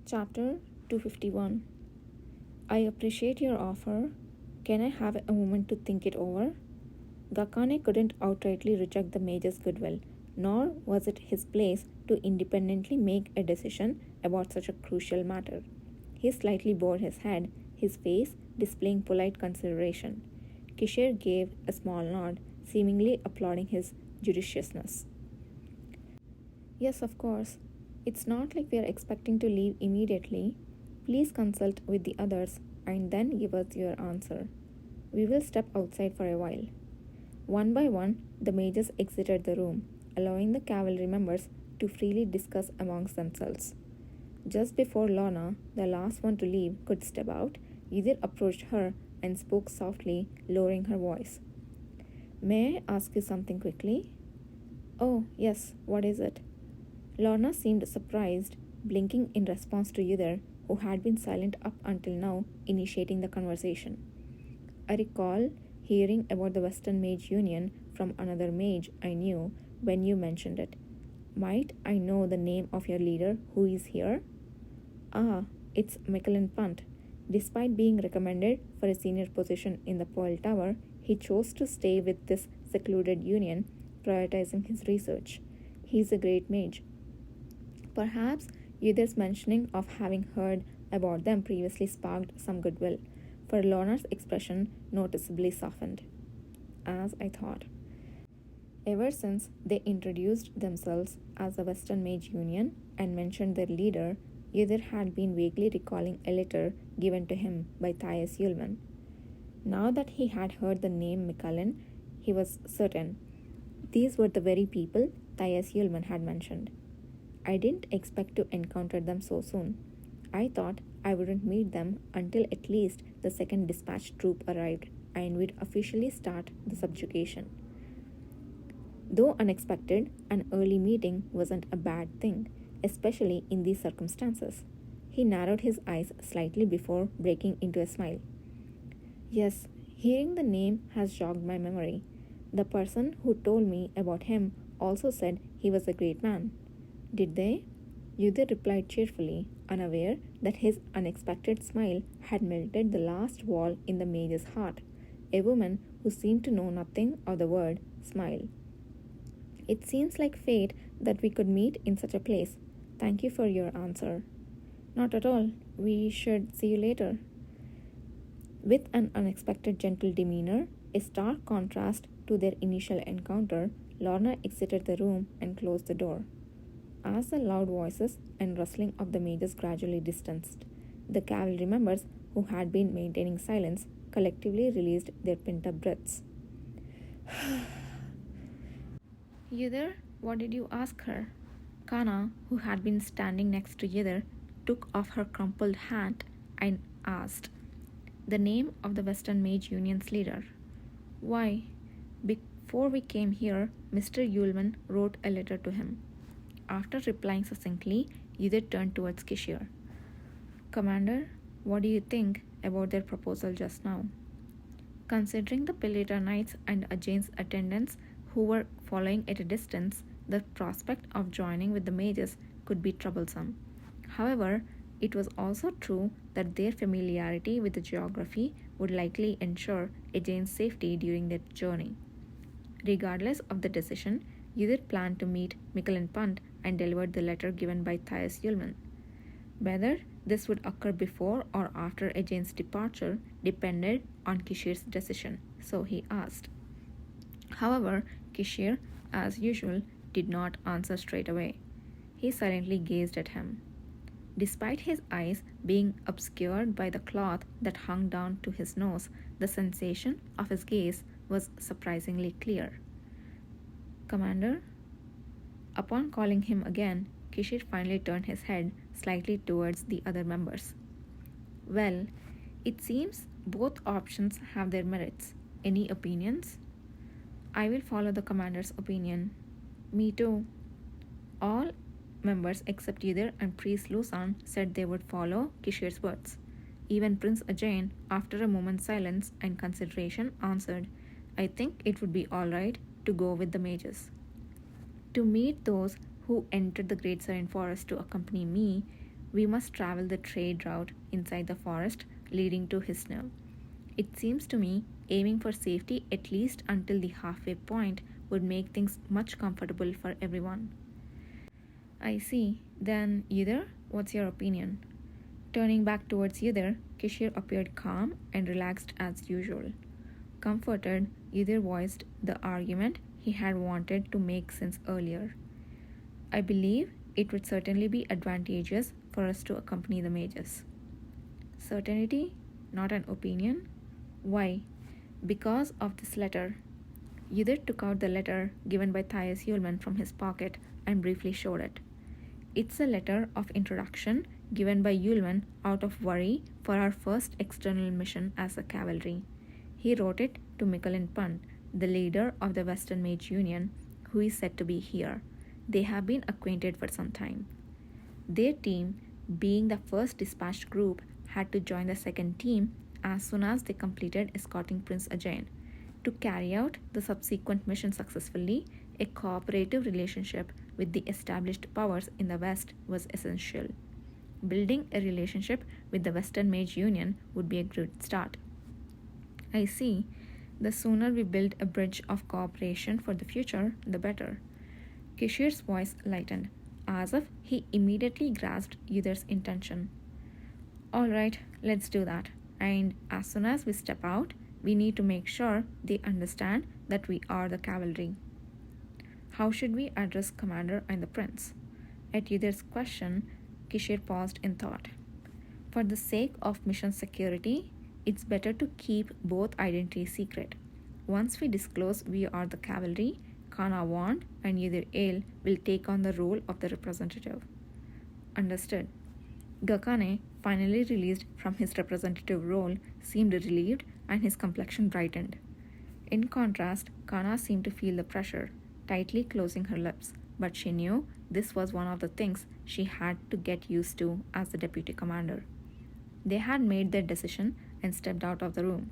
Chapter 251. I appreciate your offer. Can I have a moment to think it over? Gakane couldn't outrightly reject the mage's goodwill, nor was it his place to independently make a decision about such a crucial matter. He slightly bowed his head, his face displaying polite consideration. Kishir gave a small nod, seemingly applauding his judiciousness. Yes, of course. It's not like we are expecting to leave immediately. Please consult with the others and then give us your answer. We will step outside for a while. One by one, the mages exited the room, allowing the cavalry members to freely discuss amongst themselves. Just before Lorna, the last one to leave, could step out, Yudir approached her and spoke softly, lowering her voice. May I ask you something quickly? Oh, yes, what is it? Lorna seemed surprised, blinking in response to Yudir, who had been silent up until now, initiating the conversation. I recall hearing about the Western Mage Union from another mage I knew when you mentioned it. Might I know the name of your leader who is here? Ah, it's Michelin Punt. Despite being recommended for a senior position in the Pearl Tower, he chose to stay with this secluded union, prioritizing his research. He is a great mage. Perhaps Yudir's mentioning of having heard about them previously sparked some goodwill, for Lorna's expression noticeably softened. As I thought. Ever since they introduced themselves as the Western Mage Union and mentioned their leader, Yudir had been vaguely recalling a letter given to him by Thais Yulman. Now that he had heard the name Michelin, he was certain these were the very people Thais Yulman had mentioned. I didn't expect to encounter them so soon. I thought I wouldn't meet them until at least the second dispatch troop arrived and we'd officially start the subjugation. Though unexpected, an early meeting wasn't a bad thing, especially in these circumstances. He narrowed his eyes slightly before breaking into a smile. Yes, hearing the name has jogged my memory. The person who told me about him also said he was a great man. Did they? Yudir replied cheerfully, unaware that his unexpected smile had melted the last wall in the mage's heart. A woman who seemed to know nothing of the word smile. It seems like fate that we could meet in such a place. Thank you for your answer. Not at all. We should see you later. With an unexpected gentle demeanor, a stark contrast to their initial encounter, Lorna exited the room and closed the door. As the loud voices and rustling of the mages gradually distanced, the cavalry members who had been maintaining silence collectively released their pent-up breaths. Yudir, what did you ask her? Kana, who had been standing next to Yudir, took off her crumpled hat and asked, the name of the Western Mage Union's leader. Why? Before we came here, Mr. Yulman wrote a letter to him. After replying succinctly, Yudir turned towards Kishir. Commander, what do you think about their proposal just now? Considering the Pelita Knights and Ajay's attendants who were following at a distance, the prospect of joining with the mages could be troublesome. However, it was also true that their familiarity with the geography would likely ensure Ajay's safety during their journey. Regardless of the decision, Yudir planned to meet Michelin Punt and delivered the letter given by Thais Yulman. Whether this would occur before or after Ajay's departure depended on Kishir's decision, so he asked. However, Kishir, as usual, did not answer straight away. He silently gazed at him. Despite his eyes being obscured by the cloth that hung down to his nose, the sensation of his gaze was surprisingly clear. Commander? Upon calling him again, Kishir finally turned his head slightly towards the other members. Well, it seems both options have their merits. Any opinions? I will follow the commander's opinion. Me too. All members except Yudir and Priest Lusan said they would follow Kishir's words. Even Prince Ajay, after a moment's silence and consideration, answered, I think it would be alright to go with the mages. To meet those who entered the Great Serene Forest to accompany me, We must travel the trade route inside the forest leading to Hisnel. It seems to me aiming for safety at least until the halfway point would make things much comfortable for everyone. I see. Then, Yudhir, what's your opinion? Turning back towards Yudhir, Kishir appeared calm and relaxed as usual. Comforted, Yudhir voiced the argument he had wanted to make since earlier. I believe it would certainly be advantageous for us to accompany the mages. Certainty, not an opinion? Why? Because of this letter. Yudhir took out the letter given by Thais Yulman from his pocket and briefly showed it. It's a letter of introduction given by Yulman out of worry for our first external mission as a cavalry. He wrote it to Mikulin Pant, the leader of the Western Mage Union, who is said to be here. They have been acquainted for some time. Their team, being the first dispatched group, had to join the second team as soon as they completed escorting Prince Ajayan. To carry out the subsequent mission successfully, a cooperative relationship with the established powers in the West was essential. Building a relationship with the Western Mage Union would be a good start. I see. The sooner we build a bridge of cooperation for the future, the better. Kishir's voice lightened, as if he immediately grasped Yudhir's intention. All right, let's do that. And as soon as we step out, we need to make sure they understand that we are the cavalry. How should we address Commander and the Prince? At Yudhir's question, Kishir paused in thought. For the sake of mission security, it's better to keep both identities secret. Once we disclose we are the cavalry, Kana Wand and Yudhir Ale will take on the role of the representative. Understood. Gakane, finally released from his representative role, seemed relieved and his complexion brightened. In contrast, Kana seemed to feel the pressure, tightly closing her lips, but she knew this was one of the things she had to get used to as the deputy commander. They had made their decision and stepped out of the room.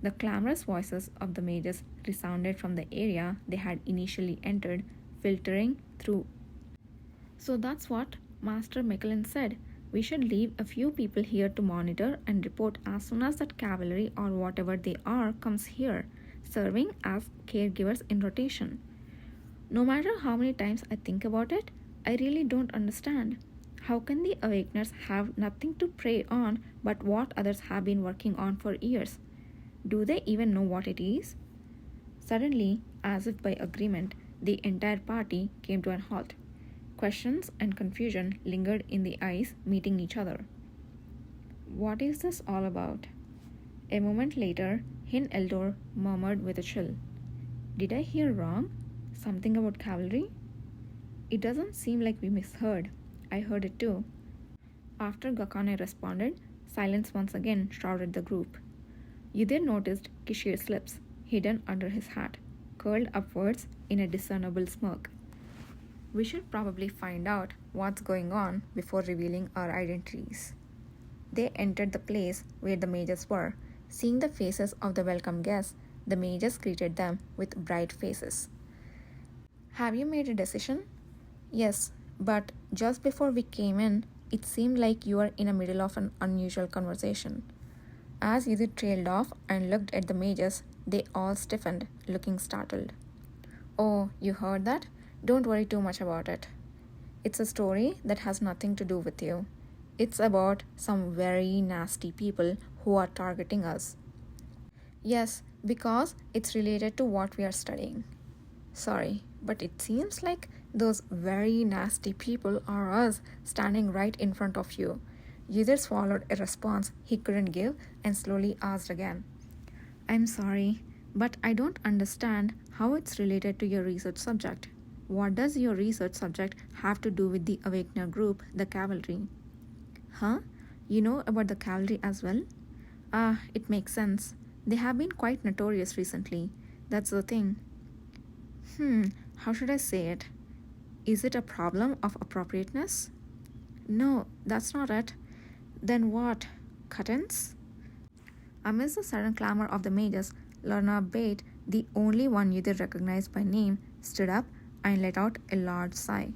The clamorous voices of the mages resounded from the area they had initially entered, filtering through. So that's what Master Mikulin said. We should leave a few people here to monitor and report as soon as that cavalry or whatever they are comes here, serving as caregivers in rotation. No matter how many times I think about it, I really don't understand. How can the Awakeners have nothing to prey on but what others have been working on for years? Do they even know what it is? Suddenly, as if by agreement, the entire party came to a halt. Questions and confusion lingered in the eyes meeting each other. What is this all about? A moment later, Hin Eldor murmured with a chill. Did I hear wrong? Something about cavalry? It doesn't seem like we misheard. I heard it too. After Gakane responded, silence once again shrouded the group. Yudhir noticed Kishir's lips, hidden under his hat, curled upwards in a discernible smirk. We should probably find out what's going on before revealing our identities. They entered the place where the mages were. Seeing the faces of the welcome guests, the mages greeted them with bright faces. Have you made a decision? Yes, but just before we came in, it seemed like you were in the middle of an unusual conversation. As Yudhir trailed off and looked at the mages, they all stiffened, looking startled. Oh, you heard that? Don't worry too much about it. It's a story that has nothing to do with you. It's about some very nasty people who are targeting us. Yes, because it's related to what we are studying. Sorry, but it seems like those very nasty people are us standing right in front of you. Yudhir swallowed a response he couldn't give and slowly asked again. I'm sorry, but I don't understand how it's related to your research subject. What does your research subject have to do with the Awakener group, the cavalry? Huh? You know about the cavalry as well? Ah, it makes sense. They have been quite notorious recently. That's the thing. How should I say it? Is it a problem of appropriateness? No, that's not it. Then what? Curtains? Amidst the sudden clamor of the mages, Lorna Bate, the only one Yudhir recognized by name, stood up and let out a large sigh.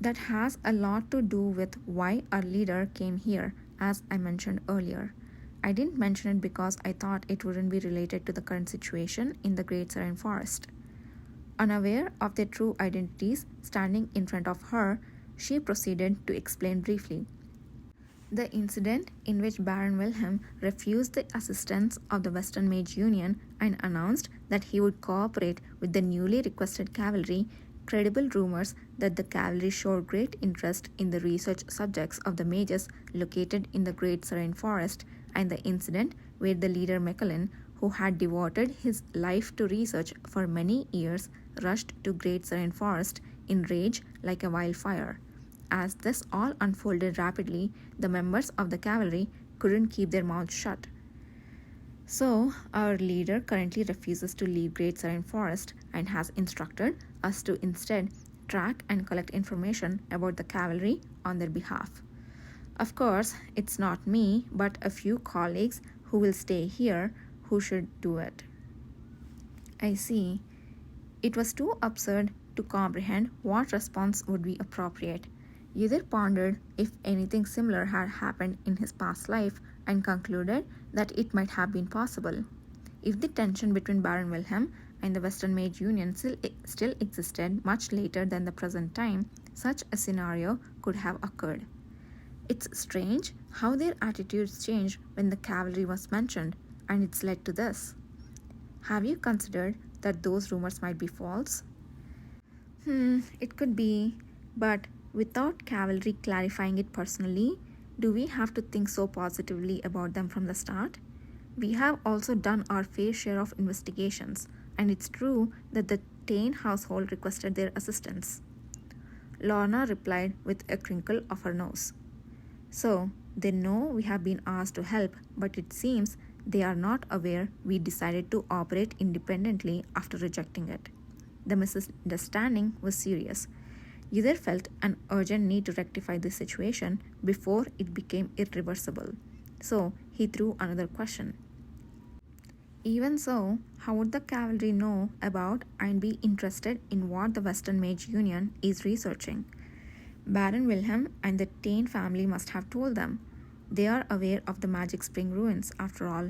That has a lot to do with why our leader came here, as I mentioned earlier. I didn't mention it because I thought it wouldn't be related to the current situation in the Great Serene Forest. Unaware of their true identities standing in front of her, she proceeded to explain briefly. The incident in which Baron Wilhelm refused the assistance of the Western Mage Union and announced that he would cooperate with the newly requested cavalry, credible rumors that the cavalry showed great interest in the research subjects of the mages located in the Great Serene Forest, and the incident where the leader Mechalin, who had devoted his life to research for many years, rushed to Great Serene Forest in rage like a wildfire. As this all unfolded rapidly, the members of the cavalry couldn't keep their mouths shut. So, our leader currently refuses to leave Great Serene Forest and has instructed us to instead track and collect information about the cavalry on their behalf. Of course, it's not me, but a few colleagues who will stay here who should do it. I see. It was too absurd to comprehend what response would be appropriate. Yudhir pondered if anything similar had happened in his past life and concluded that it might have been possible. If the tension between Baron Wilhelm and the Western Mage Union still existed much later than the present time, such a scenario could have occurred. It's strange how their attitudes changed when the cavalry was mentioned, and it's led to this. Have you considered that those rumors might be false? It could be, but without cavalry clarifying it personally, do we have to think so positively about them from the start? We have also done our fair share of investigations, and it's true that the Tain household requested their assistance. Lorna replied with a crinkle of her nose. So, they know we have been asked to help, but it seems they are not aware we decided to operate independently after rejecting it. The misunderstanding was serious. Yudhir felt an urgent need to rectify the situation before it became irreversible. So he threw another question. Even so, how would the cavalry know about and be interested in what the Western Mage Union is researching? Baron Wilhelm and the Tain family must have told them. They are aware of the Magic Spring ruins, after all.